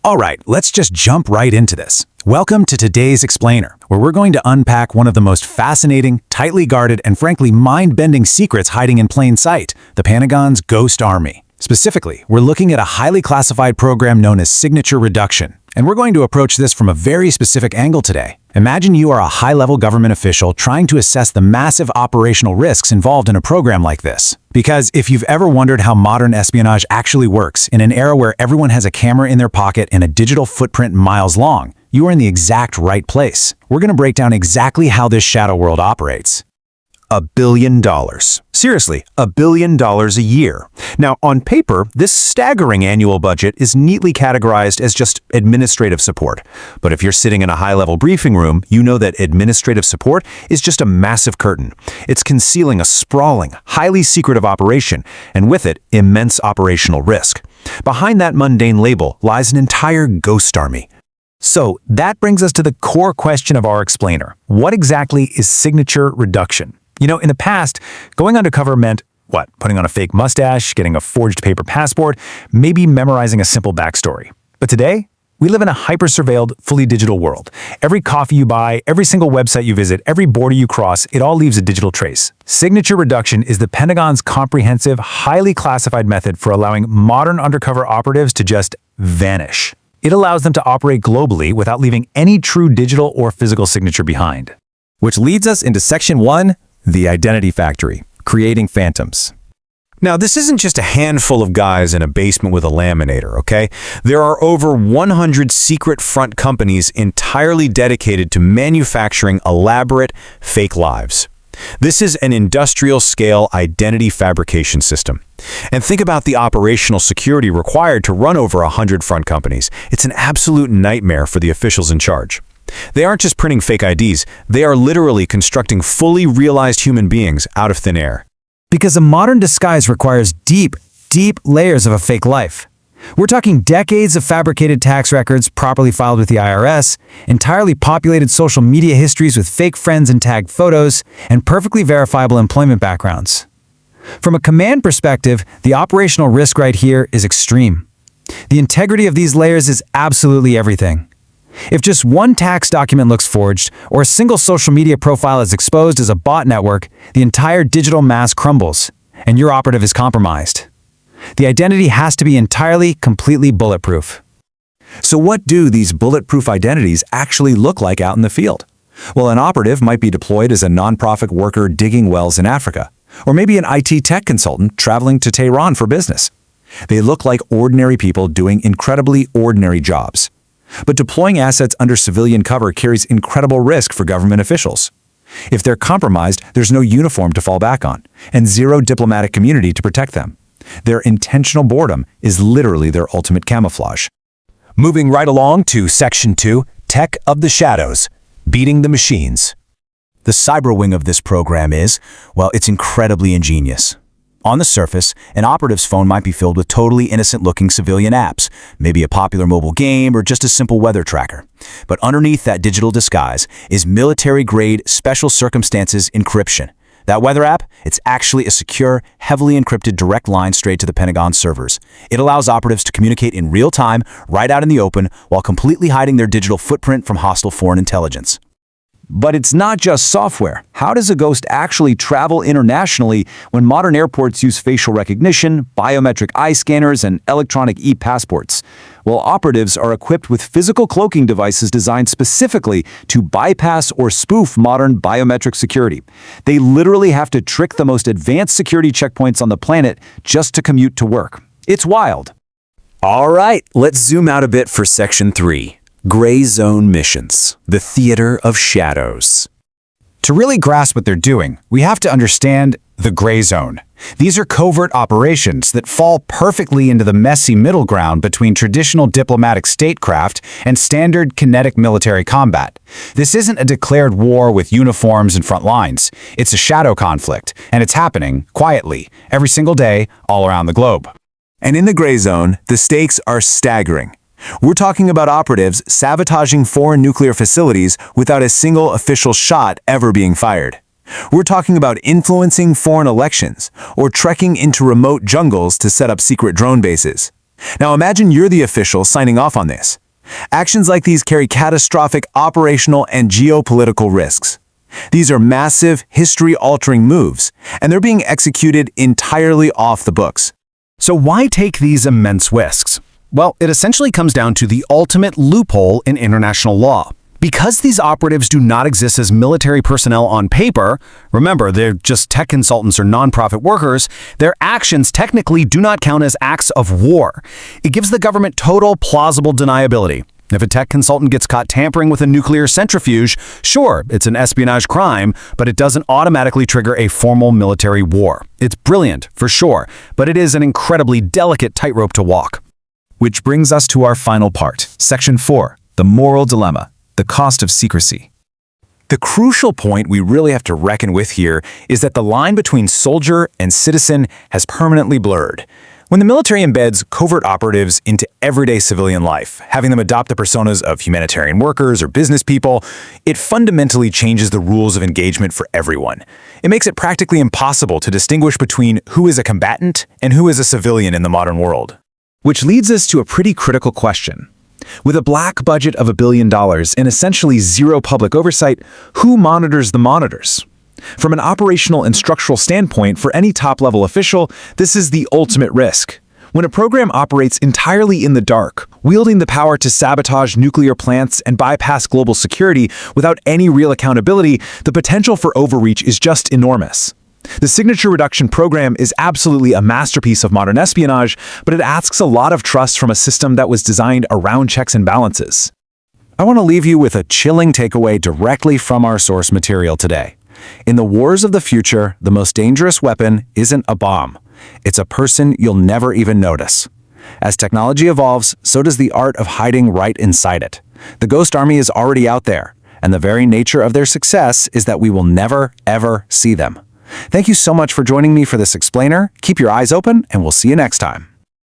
All right, let's just jump right into this. Welcome to today's Explainer, where we're going to unpack one of the most fascinating, tightly guarded, and frankly mind-bending secrets hiding in plain sight, the Pentagon's Ghost Army. Specifically, we're looking at a highly classified program known as signature reduction, and we're going to approach this from a very specific angle today. Imagine you are a high-level government official trying to assess the massive operational risks involved in a program like this. Because if you've ever wondered how modern espionage actually works in an era where everyone has a camera in their pocket and a digital footprint miles long, you are in the exact right place. We're going to break down exactly how this shadow world operates. $1 billion. Seriously, $1 billion a year. Now, on paper, this staggering annual budget is neatly categorized as just administrative support. But if you're sitting in a high-level briefing room, you know that administrative support is just a massive curtain. It's concealing a sprawling, highly secretive operation, and with it, immense operational risk. Behind that mundane label lies an entire ghost army. So, that brings us to the core question of our explainer. What exactly is signature reduction? You know, in the past, going undercover meant, what? Putting on a fake mustache, getting a forged paper passport, maybe memorizing a simple backstory. But today, we live in a hyper-surveilled, fully digital world. Every coffee you buy, every single website you visit, every border you cross, it all leaves a digital trace. Signature reduction is the Pentagon's comprehensive, highly classified method for allowing modern undercover operatives to just vanish. It allows them to operate globally without leaving any true digital or physical signature behind. Which leads us into Section 1, the Identity Factory, creating phantoms. Now, this isn't just a handful of guys in a basement with a laminator, okay? There are over 100 secret front companies entirely dedicated to manufacturing elaborate, fake lives. This is an industrial-scale identity fabrication system. And think about the operational security required to run over 100 front companies. It's an absolute nightmare for the officials in charge. They aren't just printing fake IDs, they are literally constructing fully realized human beings out of thin air. Because a modern disguise requires deep, deep layers of a fake life. We're talking decades of fabricated tax records properly filed with the IRS, entirely populated social media histories with fake friends and tagged photos, and perfectly verifiable employment backgrounds. From a command perspective, the operational risk right here is extreme. The integrity of these layers is absolutely everything. If just one tax document looks forged, or a single social media profile is exposed as a bot network, the entire digital mass crumbles, and your operative is compromised. The identity has to be entirely, completely bulletproof. So what do these bulletproof identities actually look like out in the field? Well, an operative might be deployed as a nonprofit worker digging wells in Africa, or maybe an IT tech consultant traveling to Tehran for business. They look like ordinary people doing incredibly ordinary jobs. But deploying assets under civilian cover carries incredible risk for government officials. If they're compromised, there's no uniform to fall back on, and zero diplomatic community to protect them. Their intentional boredom is literally their ultimate camouflage. Moving right along to Section 2, Tech of the Shadows, beating the machines. The cyber wing of this program is, well, it's incredibly ingenious. On the surface, an operative's phone might be filled with totally innocent-looking civilian apps, maybe a popular mobile game or just a simple weather tracker. But underneath that digital disguise is military-grade special circumstances encryption. That weather app, it's actually a secure, heavily encrypted direct line straight to the Pentagon servers. It allows operatives to communicate in real time, right out in the open, while completely hiding their digital footprint from hostile foreign intelligence. But it's not just software. How does a ghost actually travel internationally when modern airports use facial recognition, biometric eye scanners, and electronic e-passports? Well, operatives are equipped with physical cloaking devices designed specifically to bypass or spoof modern biometric security. They literally have to trick the most advanced security checkpoints on the planet just to commute to work. It's wild. All right, let's zoom out a bit for Section 3. Gray Zone Missions, the Theater of Shadows. To really grasp what they're doing, we have to understand the gray zone. These are covert operations that fall perfectly into the messy middle ground between traditional diplomatic statecraft and standard kinetic military combat. This isn't a declared war with uniforms and front lines. It's a shadow conflict, and it's happening quietly, every single day, all around the globe. And in the gray zone, the stakes are staggering. We're talking about operatives sabotaging foreign nuclear facilities without a single official shot ever being fired. We're talking about influencing foreign elections or trekking into remote jungles to set up secret drone bases. Now imagine you're the official signing off on this. Actions like these carry catastrophic operational and geopolitical risks. These are massive, history-altering moves, and they're being executed entirely off the books. So why take these immense risks? Well, it essentially comes down to the ultimate loophole in international law. Because these operatives do not exist as military personnel on paper, remember, they're just tech consultants or nonprofit workers, their actions technically do not count as acts of war. It gives the government total plausible deniability. If a tech consultant gets caught tampering with a nuclear centrifuge, sure, it's an espionage crime, but it doesn't automatically trigger a formal military war. It's brilliant, for sure, but it is an incredibly delicate tightrope to walk. Which brings us to our final part, Section 4, the moral dilemma, the cost of secrecy. The crucial point we really have to reckon with here is that the line between soldier and citizen has permanently blurred. When the military embeds covert operatives into everyday civilian life, having them adopt the personas of humanitarian workers or business people, it fundamentally changes the rules of engagement for everyone. It makes it practically impossible to distinguish between who is a combatant and who is a civilian in the modern world. Which leads us to a pretty critical question. With a black budget of $1 billion and essentially zero public oversight, who monitors the monitors? From an operational and structural standpoint, for any top-level official, this is the ultimate risk. When a program operates entirely in the dark, wielding the power to sabotage nuclear plants and bypass global security without any real accountability, the potential for overreach is just enormous. The signature reduction program is absolutely a masterpiece of modern espionage, but it asks a lot of trust from a system that was designed around checks and balances. I want to leave you with a chilling takeaway directly from our source material today. In the wars of the future, the most dangerous weapon isn't a bomb. It's a person you'll never even notice. As technology evolves, so does the art of hiding right inside it. The Ghost Army is already out there, and the very nature of their success is that we will never, ever see them. Thank you so much for joining me for this explainer. Keep your eyes open, and we'll see you next time.